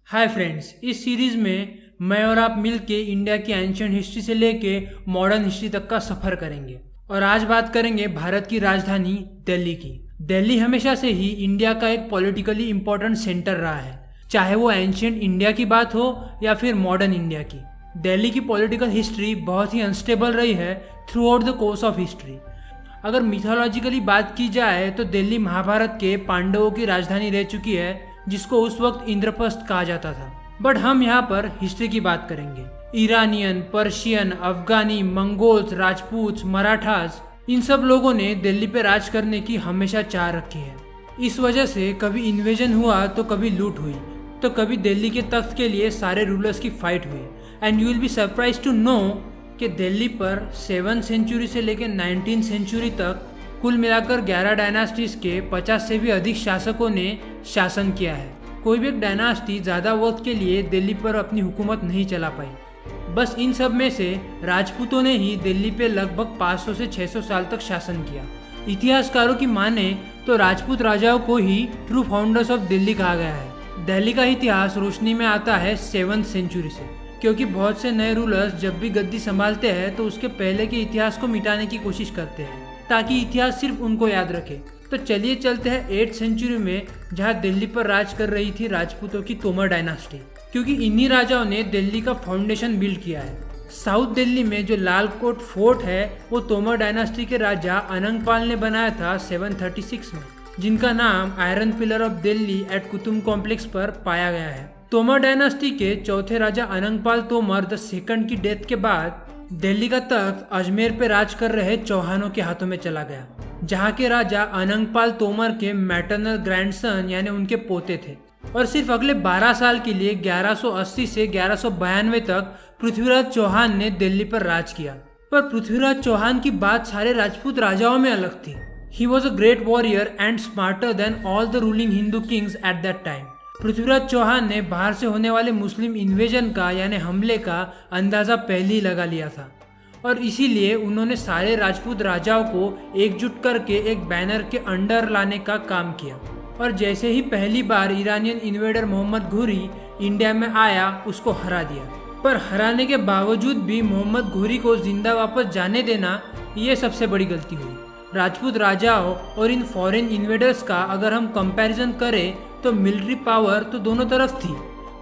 Hi friends, इस series में मैं और आप मिलके इंडिया की एंशिएंट हिस्ट्री से लेके मॉडर्न हिस्ट्री तक का सफर करेंगे। और आज बात करेंगे भारत की राजधानी दिल्ली की। दिल्ली हमेशा से ही इंडिया का एक पॉलिटिकली इम्पोर्टेंट सेंटर रहा है, चाहे वो एंशिएंट इंडिया की बात हो या फिर मॉडर्न इंडिया की। दिल्ली की पॉलिटिकल हिस्ट्री बहुत ही अनस्टेबल रही है through out the course of history. अगर मिथोलॉजिकली बात की जाए तो दिल्ली महाभारत के पांडवों की राजधानी रह चुकी है, जिसको उस वक्त इंद्रप्रस्थ कहा जाता था। बट हम यहाँ पर हिस्ट्री की बात करेंगे। ईरानियन, पर्शियन, अफगानी, मंगोल्स, राजपूत, मराठास, इन सब लोगों ने दिल्ली पे राज करने की हमेशा चाह रखी है। इस वजह से कभी इन्वेजन हुआ तो कभी लूट हुई, तो कभी दिल्ली के तख्त के लिए सारे रूलर्स की फाइट हुई। And you will be surprise to know कि दिल्ली पर 7th सेंचुरी से लेकर 19th सेंचुरी तक कुल मिलाकर 11 डायनास्टीज के 50 से भी अधिक शासकों ने शासन किया है। कोई भी एक डायनास्टी ज़्यादा वक्त के लिए दिल्ली पर अपनी हुकूमत नहीं चला पाई। बस इन सब में से राजपूतों ने ही दिल्ली पे लगभग 500 से 600 साल तक शासन किया। इतिहासकारों की माने तो राजपूत राजाओं को ही ट्रू फाउंडर्स ऑफ दिल्ली कहा गया है। दिल्ली का इतिहास रोशनी में आता है 7th सेंचुरी से, क्योंकि बहुत से नए रूलर्स जब भी गद्दी संभालते हैं तो उसके पहले के इतिहास को मिटाने की कोशिश करते हैं ताकि इतिहास सिर्फ उनको याद रखे। तो चलिए चलते हैं 8th सेंचुरी में, जहां दिल्ली पर राज कर रही थी राजपूतों की तोमर डायनास्टी, क्योंकि इन्हीं राजाओं ने दिल्ली का फाउंडेशन बिल्ड किया है। साउथ दिल्ली में जो लाल कोट फोर्ट है वो तोमर डायनास्टी के राजा अनंगपाल ने बनाया था 736 में, जिनका नाम iron pillar of Delhi at Qutub complex पर पाया गया है। तोमर डायनास्टी के चौथे राजा अनंगपाल तोमर द सेकंड की डेथ के बाद दिल्ली का तख्त अजमेर पे राज कर रहे चौहानों के हाथों में चला गया, जहाँ के राजा अनंगपाल तोमर के मैटरनल ग्रैंडसन यानी उनके पोते थे। और सिर्फ अगले 12 साल के लिए 1180 से 1192 तक पृथ्वीराज चौहान ने दिल्ली पर राज किया। पर पृथ्वीराज चौहान की बात सारे राजपूत राजाओं में अलग थी। He was a great warrior and smarter than all the ruling Hindu kings at that time. Prithviraj Chauhan ने बाहर से होने वाले मुस्लिम इन्वेजन का यानी हमले का अंदाजा पहले ही लगा लिया था, और इसीलिए उन्होंने सारे राजपूत राजाओं को एकजुट करके एक बैनर के अंडर लाने का काम किया। और जैसे ही पहली बार ईरानियन इन्वेडर मोहम्मद घुरी इंडिया में आया, उसको हरा दिया। पर हराने के बावजूद भी मोहम्मद घुरी को जिंदा वापस जाने देना, ये सबसे बड़ी गलती हुई। राजपूत राजाओं और इन फॉरेन इन्वेडर्स का अगर हम कंपैरिजन करें तो मिलिट्री पावर तो दोनों तरफ थी,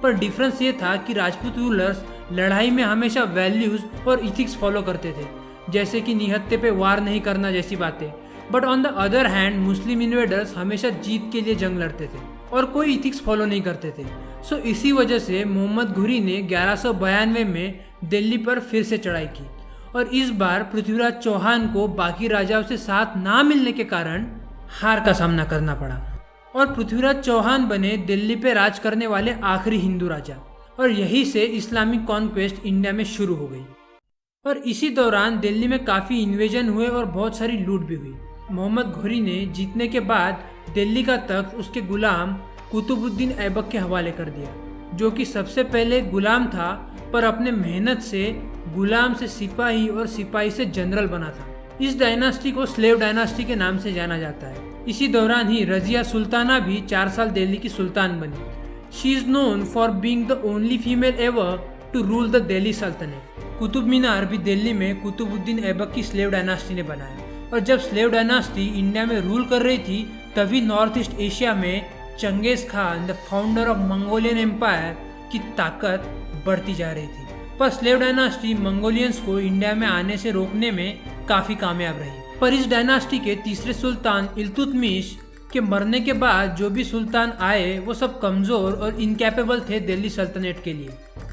पर डिफरेंस ये था कि राजपूत रूलर्स लड़ाई में हमेशा वैल्यूज और इथिक्स फॉलो करते थे, जैसे कि निहत्थे पे वार नहीं करना जैसी बातें। But on the other hand Muslim invaders हमेशा जीत के लिए जंग लड़ते थे और कोई इथिक्स फॉलो नहीं करते थे। सो इसी वजह से मोहम्मद घुरी ने 1192 में दिल्ली पर फिर से चढ़ाई की, और इस बार पृथ्वीराज चौहान को बाकी राजाओं से साथ ना मिलने के कारण हार का सामना करना पड़ा, और पृथ्वीराज चौहान बने दिल्ली पे राज करने वाले आखिरी हिंदू राजा। और यहीं से इस्लामिक कॉन्क्वेस्ट इंडिया में शुरू हो गई। और इसी दौरान दिल्ली में काफ़ी इन्वेजन हुए और बहुत सारी लूट भी हुई। मोहम्मद घुरी ने जीतने के बाद दिल्ली का तख्त उसके गुलाम कुतुबुद्दीन ऐबक के हवाले कर दिया, जो कि सबसे पहले गुलाम था, पर अपने मेहनत से गुलाम से सिपाही और सिपाही से जनरल बना था। इस डायनास्टी को स्लेव डायनास्टी के नाम से जाना जाता है। इसी दौरान ही रजिया सुल्ताना भी 4 साल दिल्ली की सुल्तान बनी। She is known for being the only female ever to rule the Delhi सल्तनत। कुतुब मीनार भी दिल्ली में कुतुबुद्दीन ऐबक की स्लेव डायनास्टी ने बनाया। और जब स्लेव डायनास्टी इंडिया में रूल कर रही थी, तभी नॉर्थ ईस्ट एशिया में Genghis Khan the founder of Mongolian empire की ताकत बढ़ती जा रही थी। पर स्लेव डायनास्टी मंगोलियंस को इंडिया में आने से रोकने में काफ़ी कामयाब रही। पर इस डायनास्टी के तीसरे सुल्तान इल्तुतमिश के मरने के बाद जो भी सुल्तान आए वो सब कमज़ोर और इनकैपेबल थे दिल्ली सल्तनत के लिए,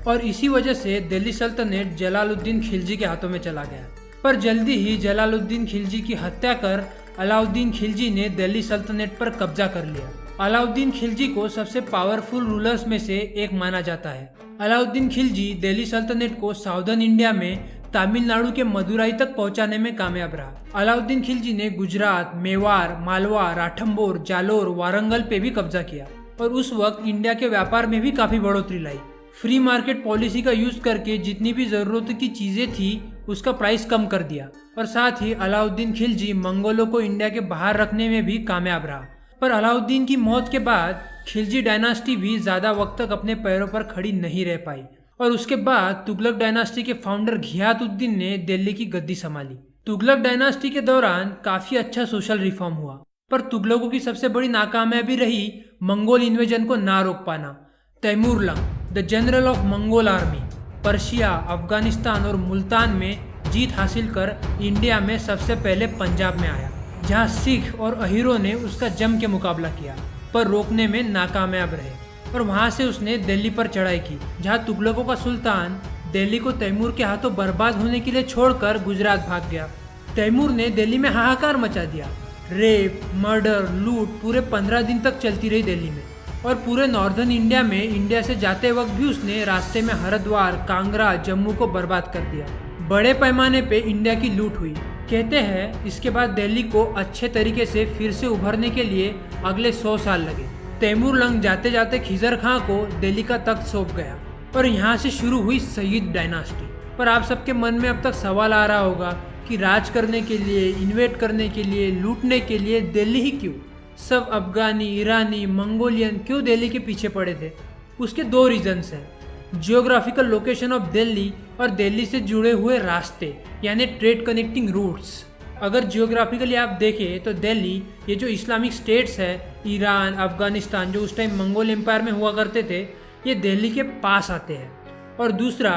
और इसी वजह से दिल्ली सल्तनत जलालुद्दीन खिलजी के हाथों में चला गया। पर जल्दी ही जलालुद्दीन खिलजी की हत्या कर अलाउद्दीन खिलजी ने दिल्ली सल्तनत पर कब्जा कर लिया। अलाउद्दीन खिलजी को सबसे पावरफुल रूलर्स में से एक माना जाता है। अलाउद्दीन खिलजी दिल्ली सल्तनत को साउदर्न इंडिया में तमिलनाडु के मदुराई तक पहुंचाने में कामयाब रहा। अलाउद्दीन खिलजी ने गुजरात, मेवाड़, मालवा, राठौर, जालोर, वारंगल पे भी कब्जा किया, और उस वक्त इंडिया के व्यापार में भी काफी बढ़ोतरी लाई। फ्री मार्केट पॉलिसी का यूज करके जितनी भी जरूरत की चीजें थी उसका प्राइस कम कर दिया, और साथ ही अलाउद्दीन खिलजी मंगोलों को इंडिया के बाहर रखने में भी कामयाब रहा। पर अलाउद्दीन की मौत के बाद खिलजी डायनास्टी भी ज़्यादा वक्त तक अपने पैरों पर खड़ी नहीं रह पाई और उसके बाद तुगलक डायनास्टी के फाउंडर घियातुद्दीन ने दिल्ली की गद्दी संभाली। तुगलक डायनास्टी के दौरान काफ़ी अच्छा सोशल रिफॉर्म हुआ, पर तुगलकों की सबसे बड़ी नाकामयाबी रही मंगोल इन्वेजन को ना रोक पाना। Taimur Lang, the general of Mongol army, Persia, Afghanistan और मुल्तान में जीत हासिल कर इंडिया में सबसे पहले पंजाब में आया, जहां सिख और अहीरों ने उसका जम के मुकाबला किया पर रोकने में नाकामयाब रहे और वहां से उसने दिल्ली पर चढ़ाई की, जहां तुगलकों का सुल्तान दिल्ली को तैमूर के हाथों बर्बाद होने के लिए छोड़कर गुजरात भाग गया। तैमूर ने दिल्ली में हाहाकार मचा दिया। रेप, मर्डर, लूट पूरे 15 दिन तक चलती रही दिल्ली में और पूरे नॉर्दर्न इंडिया में इंडिया से जाते वक्त भी उसने रास्ते में हरिद्वार, कांगड़ा, जम्मू को बर्बाद कर दिया। बड़े पैमाने पे इंडिया की लूट हुई। कहते हैं इसके बाद दिल्ली को अच्छे तरीके से फिर से उभरने के लिए अगले 100 साल लगे। तैमूरलंग जाते जाते खिजर खां को दिल्ली का तख्त सौंप गया और यहाँ से शुरू हुई सईद डायनास्टी। पर आप सबके मन में अब तक सवाल आ रहा होगा कि राज करने के लिए, इन्वेट करने के लिए, लूटने के लिए दिल्ली ही क्यों? सब अफगानी, ईरानी, मंगोलियन क्यों दिल्ली के पीछे पड़े थे? उसके 2 रीजन्स हैं, जियोग्राफिकल लोकेशन ऑफ दिल्ली और दिल्ली से जुड़े हुए रास्ते यानी ट्रेड कनेक्टिंग रूट्स। अगर जियोग्राफिकली आप देखें तो दिल्ली, ये जो इस्लामिक स्टेट्स है, ईरान, अफगानिस्तान जो उस टाइम मंगोल एम्पायर में हुआ करते थे, ये दिल्ली के पास आते हैं। और दूसरा,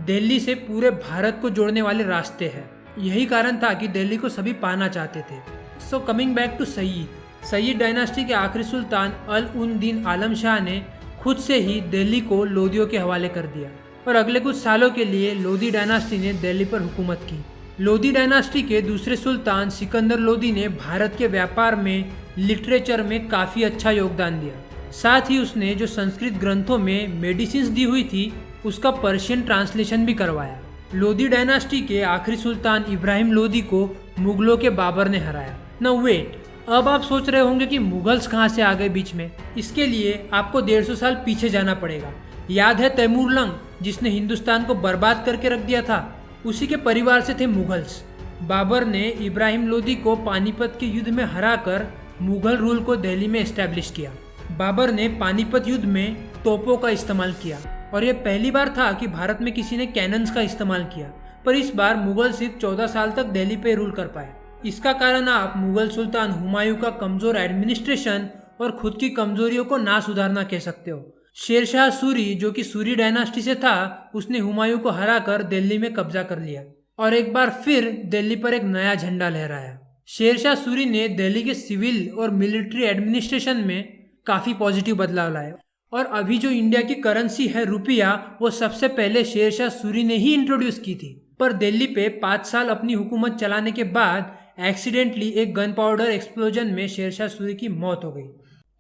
दिल्ली से पूरे भारत को जोड़ने वाले रास्ते हैं। यही कारण था कि दिल्ली को सभी पाना चाहते थे। So coming back to Sayyid dynasty के आखिरी सुल्तान अल-उन-दीन आलम शाह ने खुद से ही दिल्ली को लोदियों के हवाले कर दिया और अगले कुछ सालों के लिए लोदी डायनास्टी ने दिल्ली पर हुकूमत की। लोदी डायनास्टी के दूसरे सुल्तान सिकंदर लोदी ने भारत के व्यापार में, लिटरेचर में काफ़ी अच्छा योगदान दिया। साथ ही उसने जो संस्कृत ग्रंथों में मेडिसिन्स दी हुई थी उसका पर्शियन ट्रांसलेशन भी करवाया। लोदी डायनास्टी के आखिरी सुल्तान इब्राहिम लोदी को मुगलों के बाबर ने हराया। नाउ वेट, अब आप सोच रहे होंगे कि मुगल्स कहाँ से आ गए बीच में? इसके लिए आपको 150 साल पीछे जाना पड़ेगा। याद है तैमूरलंग जिसने हिंदुस्तान को बर्बाद करके रख दिया था? उसी के परिवार से थे मुगल्स। बाबर ने इब्राहिम लोदी को पानीपत के युद्ध में हराकर मुगल रूल को दिल्ली में एस्टैब्लिश किया। बाबर ने पानीपत युद्ध में तोपों का इस्तेमाल किया और यह पहली बार था कि भारत में किसी ने कैनन्स का इस्तेमाल किया। पर इस बार मुगल सिर्फ 14 साल तक दिल्ली पे रूल कर पाए। इसका कारण आप मुगल सुल्तान हुमायूं का कमजोर एडमिनिस्ट्रेशन और खुद की कमजोरियों को ना सुधारना कह सकते हो। शेरशाह सूरी, जो कि सूरी डायनास्टी से था, उसने हुमायूं को हराकर दिल्ली में कब्जा कर लिया और एक बार फिर दिल्ली पर एक नया झंडा लहराया। शेरशाह सूरी ने दिल्ली के सिविल और मिलिट्री एडमिनिस्ट्रेशन में काफी पॉजिटिव बदलाव लाए और अभी जो इंडिया की करेंसी है रुपया, वो सबसे पहले शेरशाह सूरी ने ही इंट्रोड्यूस की थी। पर दिल्ली पे 5 साल अपनी हुकूमत चलाने के बाद एक्सीडेंटली एक गन पाउडर एक्सप्लोजन में शेरशाह सूरी की मौत हो गई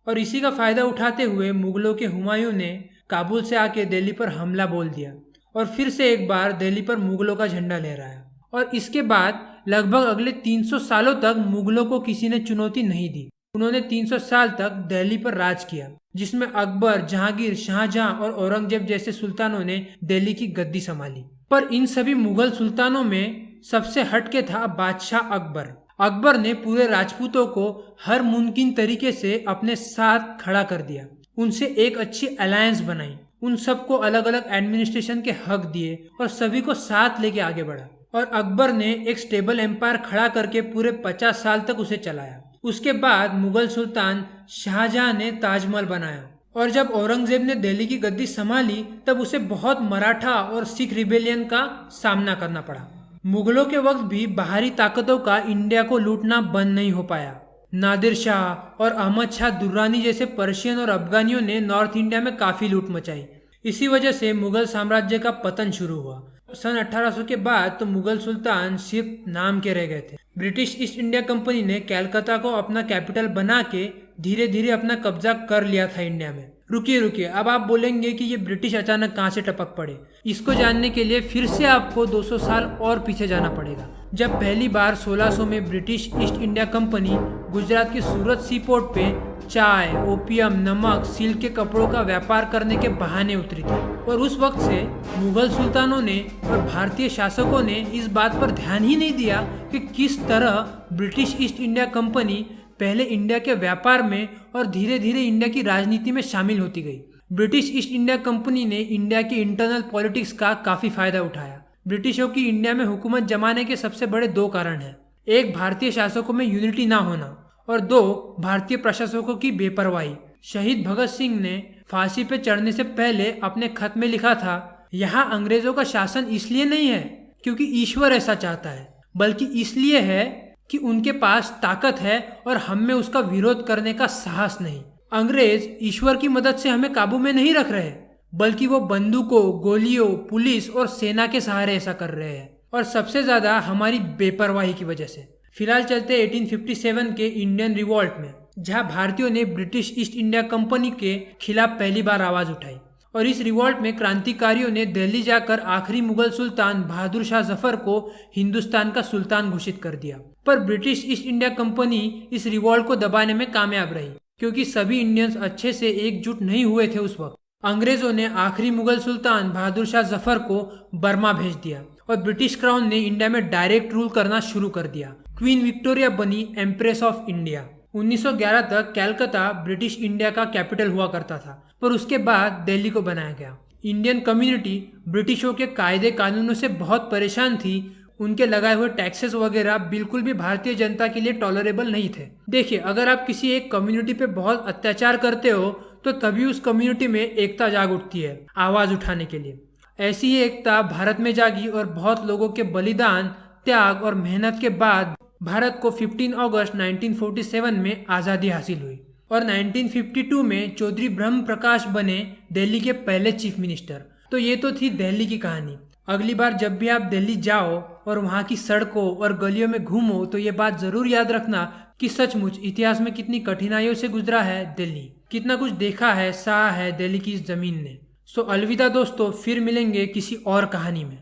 और इसी का फायदा उठाते हुए मुगलों के हुमायूं ने काबुल से आके दिल्ली पर हमला बोल दिया और फिर से एक बार दिल्ली पर मुगलों का झंडा लहराया। और इसके बाद लगभग अगले 300 सालों तक मुगलों को किसी ने चुनौती नहीं दी। उन्होंने 300 साल तक दिल्ली पर राज किया, जिसमें अकबर, जहांगीर, शाहजहां और औरंगजेब जैसे सुल्तानों ने दिल्ली की गद्दी संभाली। पर इन सभी मुगल सुल्तानों में सबसे हटके था बादशाह अकबर। अकबर ने पूरे राजपूतों को हर मुमकिन तरीके से अपने साथ खड़ा कर दिया, उनसे एक अच्छी अलायंस बनाई, उन सबको अलग अलग एडमिनिस्ट्रेशन के हक दिए और सभी को साथ लेके आगे बढ़ा। और अकबर ने एक स्टेबल एम्पायर खड़ा करके पूरे 50 साल तक उसे चलाया। उसके बाद मुगल सुल्तान शाहजहां ने ताजमहल बनाया और जब औरंगजेब ने दिल्ली की गद्दी संभाली तब उसे बहुत मराठा और सिख रिबेलियन का सामना करना पड़ा। मुगलों के वक्त भी बाहरी ताकतों का इंडिया को लूटना बंद नहीं हो पाया। नादिर शाह और अहमद शाह दुर्रानी जैसे पर्शियन और अफगानियों ने नॉर्थ इंडिया में काफी लूट मचाई। इसी वजह से मुगल साम्राज्य का पतन शुरू हुआ। सन 1800 के बाद तो मुगल सुल्तान सिर्फ नाम के रह गए थे। ब्रिटिश ईस्ट इंडिया कंपनी ने कलकत्ता को अपना कैपिटल बना के धीरे धीरे अपना कब्जा कर लिया था इंडिया में। रुकिए, अब आप बोलेंगे कि ये ब्रिटिश अचानक कहाँ से टपक पड़े। इसको जानने के लिए फिर से आपको 200 साल और पीछे जाना पड़ेगा, जब पहली बार 1600 में British east India company Gujarat के सूरत सी पोर्ट पे चाय, ओपियम, नमक, सिल्क के कपड़ों का व्यापार करने के बहाने उतरी थी। और उस वक्त से मुगल सुल्तानों ने और भारतीय शासकों ने इस बात पर ध्यान ही नहीं दिया कि किस तरह ब्रिटिश ईस्ट इंडिया कंपनी पहले इंडिया के व्यापार में और धीरे धीरे इंडिया की राजनीति में शामिल होती गई। ब्रिटिश ईस्ट इंडिया कंपनी ने इंडिया की इंटरनल पॉलिटिक्स का काफी फायदा उठाया। ब्रिटिशों की इंडिया में हुकूमत जमाने के सबसे बड़े दो कारण हैं। एक, भारतीय शासकों में यूनिटी ना होना, और दो, भारतीय प्रशासकों की बेपरवाही। शहीद भगत सिंह ने फांसी पे चढ़ने से पहले अपने खत में लिखा था, यहाँ अंग्रेजों का शासन इसलिए नहीं है क्योंकि ईश्वर ऐसा चाहता है, बल्कि इसलिए है कि उनके पास ताकत है और हम में उसका विरोध करने का साहस नहीं। अंग्रेज ईश्वर की मदद से हमें काबू में नहीं रख रहे, बल्कि वो बंदूकों, गोलियों, पुलिस और सेना के सहारे ऐसा कर रहे हैं, और सबसे ज्यादा हमारी बेपरवाही की वजह से। फिलहाल चलते 1857 के इंडियन रिवॉल्ट में, जहां भारतीयों ने ब्रिटिश ईस्ट इंडिया कंपनी के खिलाफ पहली बार आवाज उठाई। और इस रिवॉल्ट में क्रांतिकारियों ने दिल्ली जाकर आखिरी मुगल सुल्तान बहादुर शाह जफर को हिंदुस्तान का सुल्तान घोषित कर दिया। पर ब्रिटिश ईस्ट इंडिया कंपनी इस रिवॉल्ट को दबाने में कामयाब रही, क्योंकि सभी इंडियंस अच्छे से एकजुट नहीं हुए थे उस वक्त। अंग्रेजों ने आखिरी मुगल सुल्तान बहादुर शाह जफर को बर्मा भेज दिया और ब्रिटिश क्राउन ने इंडिया में डायरेक्ट रूल करना शुरू कर दिया। क्वीन विक्टोरिया बनी एम्प्रेस ऑफ इंडिया। 1911 तक कलकत्ता ब्रिटिश इंडिया का कैपिटल हुआ करता था, पर उसके बाद दिल्ली को बनाया गया। इंडियन कम्युनिटी ब्रिटिशों के कायदे कानूनों से बहुत परेशान थी। उनके लगाए हुए टैक्सेस वगैरह बिल्कुल भी भारतीय जनता के लिए टॉलरेबल नहीं थे। देखिए, अगर आप किसी एक कम्युनिटी पे बहुत अत्याचार करते हो तो तभी उस कम्युनिटी में एकता जाग उठती है आवाज उठाने के लिए। ऐसी ही एकता भारत में जागी और बहुत लोगों के बलिदान, त्याग और मेहनत के बाद भारत को 15 अगस्त 1947 में आज़ादी हासिल हुई और 1952 में चौधरी ब्रह्म प्रकाश बने दिल्ली के पहले चीफ मिनिस्टर। तो ये तो थी दिल्ली की कहानी। अगली बार जब भी आप दिल्ली जाओ और वहाँ की सड़कों और गलियों में घूमो तो ये बात जरूर याद रखना कि सचमुच इतिहास में कितनी कठिनाइयों से गुजरा है दिल्ली, कितना कुछ देखा है, सहा है दिल्ली की इस जमीन ने। सो अलविदा दोस्तों, फिर मिलेंगे किसी और कहानी में।